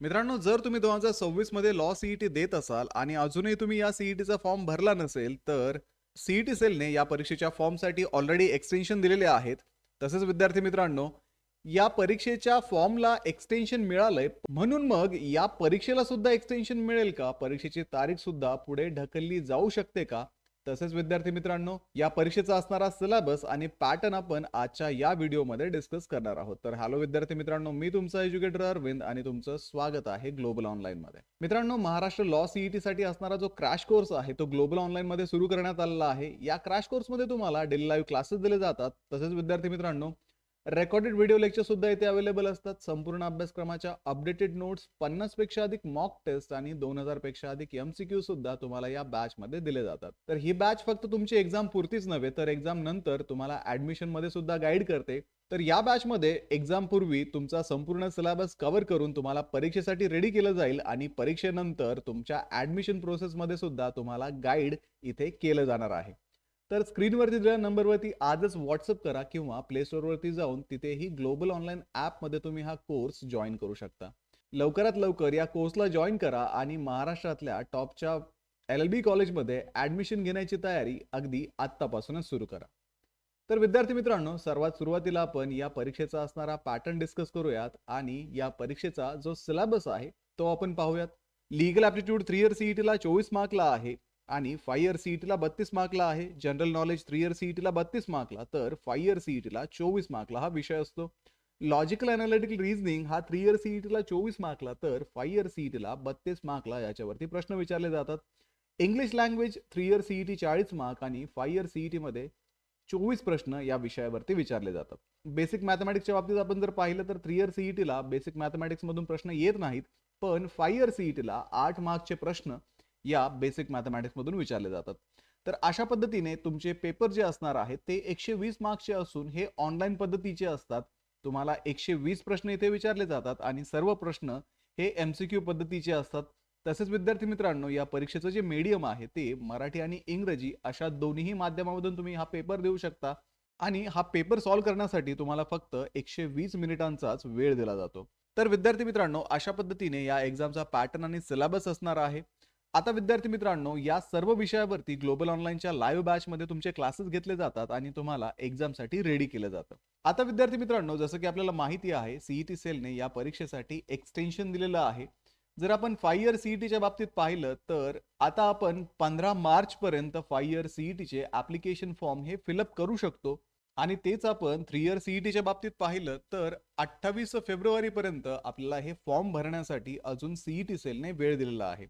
मित्रांनो, जर तुम्ही 2026 मध्ये लॉ सीईटी देत असाल आणि अजूनही तुम्ही या सीईटीचा फॉर्म भरला नसेल, तर सीईटी सेलने या परीक्षेच्या फॉर्मसाठी ऑलरेडी एक्सटेन्शन दिलेले आहेत. तसेच विद्यार्थी मित्रांनो, या परीक्षेच्या फॉर्मला एक्सटेन्शन मिळालंय, म्हणून मग या परीक्षेला सुद्धा एक्सटेन्शन मिळेल का? परीक्षेची तारीख सुद्धा पुढे ढकलली जाऊ शकते का? तसेच विद्यार्थी मित्रांनो, या परीक्षेचा असणारा सिलेबस आणि पॅटर्न आपण आजच्या या व्हिडिओमध्ये डिस्कस करणार आहोत. तर हॅलो विद्यार्थी मित्रांनो, मी तुमचा एज्युकेटर अरविंद आणि तुमचं स्वागत आहे ग्लोबल ऑनलाईन मध्ये. मित्रांनो, महाराष्ट्र लॉ सीईटी साठी असणारा जो क्रॅश कोर्स आहे तो ग्लोबल ऑनलाईन मध्ये सुरू करण्यात आलेला आहे. या क्रॅश कोर्स मध्ये तुम्हाला डेली लाईव्ह क्लासेस दिले जातात. तसेच विद्यार्थी मित्रांनो, रेकॉर्डेड व्हिडिओ लेक्चर सुद्धा इथे अवेलेबल असतात. संपूर्ण अभ्यासक्रमाच्या अपडेटेड नोट्स, 50 पेक्षा अधिक मॉक टेस्ट आणि 2000 पेक्षा अधिक एमसीक्यू सुद्धा तुम्हाला या बॅच मध्ये दिले जातात. तर ही बॅच फक्त तुमची एक्झाम पुरतीच नव्हे, तर एक्झाम नंतर तुम्हाला ऍडमिशन मध्ये सुद्धा गाईड करते. तर या बॅच मध्ये एक्झाम पूर्वी तुमचा संपूर्ण सिलेबस कव्हर करून तुम्हाला परीक्षेसाठी रेडी केलं जाईल आणि परीक्षेनंतर तुमच्या ऍडमिशन प्रोसेस मध्ये सुद्धा तुम्हाला गाईड इथे केलं जाणार आहे. तर स्क्रीनवरती दिलेल्या नंबरवरती आजच व्हॉट्सअप करा किंवा प्ले स्टोअरवरती जाऊन तिथेही ग्लोबल ऑनलाईन ॲपमध्ये तुम्ही हा कोर्स जॉईन करू शकता. लवकरात लवकर या कोर्सला जॉईन करा आणि महाराष्ट्रातल्या टॉपच्या LLB कॉलेजमध्ये ॲडमिशन घेण्याची तयारी अगदी आत्तापासूनच सुरू करा. तर विद्यार्थी मित्रांनो, सर्वात सुरुवातीला आपण या परीक्षेचा असणारा पॅटर्न डिस्कस करूयात आणि या परीक्षेचा जो सिलेबस आहे तो आपण पाहूयात. लीगल ॲप्टिट्यूड 3 इयर सीईटीला 24 मार्कला आहे आणि 5 इयर सीईटीला 32 मार्कला आहे. जनरल नॉलेज 3 इयर सीईटीला 32 मार्कला, तर 5 इयर सीईटीला 24 मार्कला हा विषय असतो. लॉजिकल अनालिटिकल रिझनिंग हा 3 इयर सीईटीला 24 मार्कला, तर 5 इयर सीईटीला 32 मार्कला याच्यावरती प्रश्न विचारले जातात. English language 3 year CET 40 mark आणि 5 इयर सीईटी मध्ये 24 प्रश्न या विषयावरती विचारले जातात. बेसिक मॅथमॅटिक्सच्या बाबतीत आपण जर पाहिलं तर 3 इयर सीईटीला बेसिक मॅथमॅटिक्स मधून प्रश्न येत नाहीत, पण 5 इयर सीईटीला 8 मार्कचे प्रश्न या बेसिक मॅथमॅटिक्स मधून विचारले जातात. तर अशा पद्धतीने तुमचे पेपर जे असणार आहेत ते 120 मार्क्सचे असून हे ऑनलाईन पद्धतीचे असतात. तुम्हाला 120 प्रश्न इथे विचारले जातात आणि सर्व प्रश्न हे MCQ पद्धतीचे असतात. तसेच विद्यार्थी मित्रांनो, या परीक्षेचं जे मीडियम आहे ते मराठी आणि इंग्रजी अशा दोन्ही माध्यमामधून तुम्ही हा पेपर देऊ शकता आणि हा पेपर सॉल्व्ह करण्यासाठी तुम्हाला फक्त 120 मिनिटांचाच वेळ दिला जातो. तर विद्यार्थी मित्रांनो, अशा पद्धतीने या एक्झामचा पॅटर्न आणि सिलेबस असणार आहे. आता विद्यार्थी मित्रांनो, या सर्व विषयावरती ग्लोबल ऑनलाईनच्या लाईव्ह बॅचमध्ये तुमचे क्लासेस घेतले जातात आणि तुम्हाला एक्झामसाठी रेडी केलं जातं. आता विद्यार्थी मित्रांनो, जसं की आपल्याला माहिती आहे, सीईटी सेलने या परीक्षेसाठी एक्सटेन्शन दिलेलं आहे. जर आपण 5 इयर सीईटीच्या बाबतीत पाहिलं तर आता आपण 15 मार्च पर्यंत 5 इयर सीईटीचे ऍप्लिकेशन फॉर्म हे फिलअप करू शकतो आणि तेच आपण 3 इयर सीईटीच्या बाबतीत पाहिलं तर 28 फेब्रुवारी पर्यंत आपल्याला हे फॉर्म भरण्यासाठी अजून सीईटी सेलने वेळ दिलेला आहे.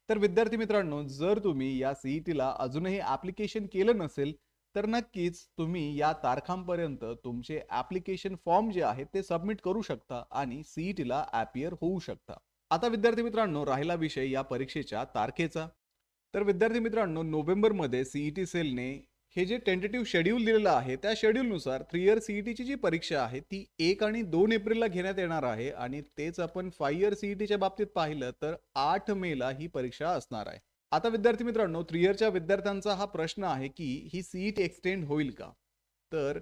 तर विद्यार्थी मित्रांनो, जर तुम्ही या सीईटीला अजूनही ऍप्लिकेशन केलं नसेल तर नक्कीच तुम्ही या तारखांपर्यंत तुमचे ऍप्लिकेशन फॉर्म जे आहे ते सबमिट करू शकता आणि सीईटीला अपियर होऊ शकता. आता विद्यार्थी मित्रांनो, राहिला विषय या परीक्षेच्या तारखेचा. तर विद्यार्थी मित्रांनो, नोव्हेंबरमध्ये सीईटी सेलने हे जे टेंटेटिव्ह शेड्यूल दिलेलं आहे त्या शेड्यूलनुसार 3 इयर सीईटीची जी परीक्षा आहे ती 1 आणि 2 एप्रिलला घेण्यात येणार आहे आणि तेच आपण 5 इयर सीईटीच्या बाबतीत पाहिलं तर 8 मेला ही परीक्षा असणार आहे. आता विद्यार्थी मित्रांनो, 3 इयरच्या विद्यार्थ्यांचा हा प्रश्न आहे की ही सीईटी एक्सटेंड होईल का? तर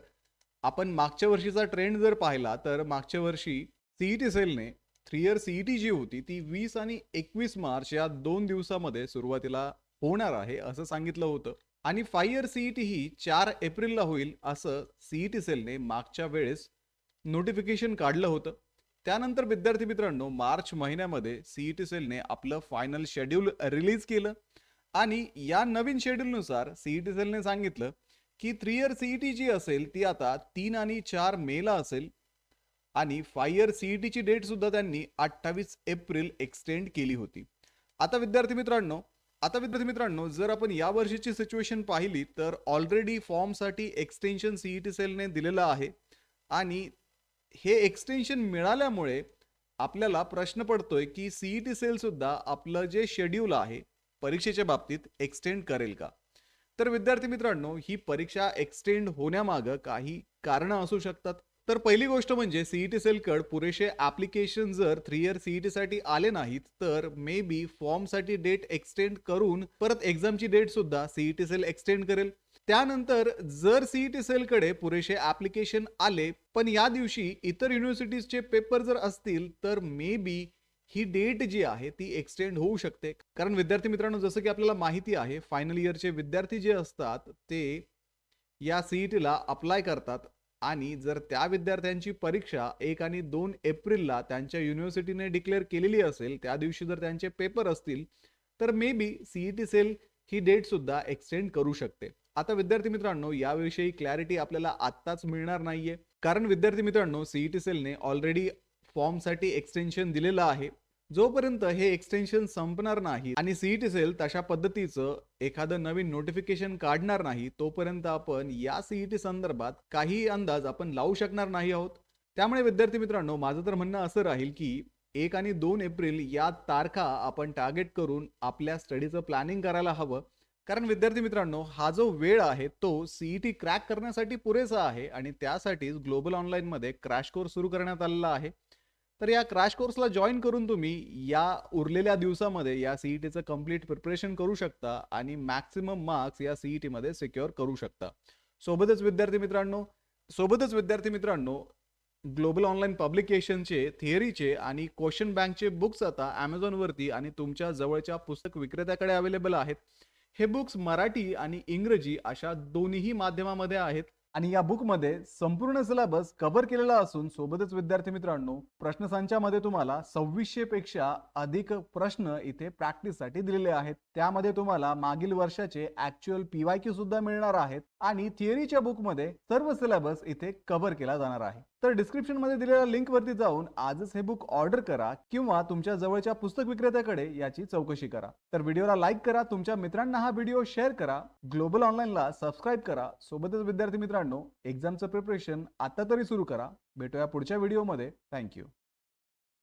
आपण मागच्या वर्षीचा ट्रेंड जर पाहिला तर मागच्या वर्षी सीईटी सेलने 3 इयर सीईटी जी होती ती 20 आणि 21 मार्च या 2 दिवसामध्ये सुरुवातीला होणार आहे असं सांगितलं होतं आणि 5 इयर सीईटी ही 4 एप्रिलला होईल असं सीईटी सेलने मागच्या वेळेस नोटिफिकेशन काढलं होतं. त्यानंतर विद्यार्थी मित्रांनो, मार्च महिन्यामध्ये सीईटी सेलने आपलं फायनल शेड्यूल रिलीज केलं आणि या नवीन शेड्यूलनुसार सीईटी सेलने सांगितलं की 3 इयर सीईटी जी असेल ती आता 3 आणि 4 मेला असेल आणि 5 इयर सीईटीची डेट सुद्धा त्यांनी 28 एप्रिल एक्सटेंड केली होती. आता विद्यार्थी मित्रांनो, जर आपण या वर्षीची सिच्युएशन पाहिली तर ऑलरेडी फॉर्मसाठी एक्सटेन्शन सीईटी सेलने दिलेलं आहे आणि हे एक्सटेन्शन मिळाल्यामुळे आपल्याला प्रश्न पडतोय की सीईटी सेल सुद्धा आपलं जे शेड्यूल आहे परीक्षेच्या बाबतीत एक्सटेंड करेल का? तर विद्यार्थी मित्रांनो, ही परीक्षा एक्सटेंड होण्यामागं काही कारणं असू शकतात. तर पहिली गोष्ट म्हणजे सीईटी सेलकडे पुरेसे ऍप्लिकेशन जर 3 इयर सीईटी साठी आले नाहीत तर मे बी फॉर्मसाठी डेट एक्सटेंड करून परत एक्झामची डेट सुद्धा सीईटी सेल एक्सटेंड करेल. त्यानंतर जर सीईटी सेलकडे पुरेसे ऍप्लिकेशन आले पण या दिवशी इतर युनिव्हर्सिटीजचे पेपर जर असतील तर मे बी ही डेट जी आहे ती एक्सटेंड होऊ शकते. कारण विद्यार्थी मित्रांनो, जसं की आपल्याला माहिती आहे, फायनल इयरचे विद्यार्थी जे असतात ते या सीईटीला अप्लाय करतात आणि जर त्या विद्यार्थ्यांची परीक्षा 1 आणि 2 एप्रिलला त्यांच्या युनिव्हर्सिटीने डिक्लेअर केलेली असेल, त्या दिवशी जर त्यांचे पेपर असतील, तर मे बी सीईटी सेल ही डेट सुद्धा एक्सटेंड करू शकते. आता विद्यार्थी मित्रांनो, याविषयी क्लॅरिटी आपल्याला आत्ताच मिळणार नाहीये. कारण विद्यार्थी मित्रांनो, सीईटी सेलने ऑलरेडी फॉर्मसाठी एक्सटेन्शन दिलेलं आहे. जोपर्यंत हे एक्सटेन्शन संपणार नाही आणि सीईटी सेल तशा पद्धतीचं एखादं नवीन नोटिफिकेशन काढणार नाही, तोपर्यंत आपण या सीईटी संदर्भात काही अंदाज आपण लावू शकणार नाही आहोत. त्यामुळे विद्यार्थी मित्रांनो, माझं तर म्हणणं असं राहील की 1 आणि 2 एप्रिल या तारखा आपण टार्गेट करून आपल्या स्टडीचं प्लॅनिंग करायला हवं. कारण विद्यार्थी मित्रांनो, हा जो वेळ आहे तो सीईटी क्रॅक करण्यासाठी पुरेसा आहे आणि त्यासाठीच ग्लोबल ऑनलाईनमध्ये क्रॅश कोर्स सुरू करण्यात आलेला आहे. तर या क्रॅश कोर्सला जॉइन करून तुम्ही या उरलेल्या दिवसामध्ये या सीईटीचं कंप्लीट प्रिपरेशन करू शकता आणि मॅक्सिमम मार्क्स या सीईटीमध्ये सिक्युअर करू शकता. सोबतच विद्यार्थी मित्रांनो, ग्लोबल ऑनलाईन पब्लिकेशनचे, थिअरीचे आणि क्वेश्चन बँकचे बुक्स आता Amazonवरती आणि तुमच्या जवळच्या पुस्तक विक्रेत्याकडे अवेलेबल आहेत. हे बुक्स मराठी आणि इंग्रजी अशा दोन्हीही माध्यमामध्ये आहेत आणि या बुकमध्ये संपूर्ण सिलेबस कव्हर केलेला असून सोबतच विद्यार्थी मित्रांनो, प्रश्नसंचामध्ये तुम्हाला 2600 पेक्षा अधिक प्रश्न इथे प्रॅक्टिससाठी दिलेले आहेत. त्यामध्ये तुम्हाला मागील वर्षाचे ऍक्च्युअल PYQ सुद्धा मिळणार आहेत आणि थिअरीच्या बुकमध्ये सर्व सिलेबस इथे कव्हर केला जाणार आहे. तर डिस्क्रिप्शन मध्ये दिलेल्या लिंक वरती जाऊन आजच हे बुक ऑर्डर करा किंवा तुमच्या जवळच्या पुस्तक विक्रेत्याकडे याची चौकशी करा. तर व्हिडिओला लाईक करा, तुमच्या मित्रांना हा व्हिडिओ शेअर करा, ग्लोबल ऑनलाईनला सबस्क्राईब करा. सोबतच विद्यार्थी मित्रांनो, एक्झामचं प्रिपरेशन आता तरी सुरू करा. भेटूया पुढच्या व्हिडिओमध्ये. थँक्यू.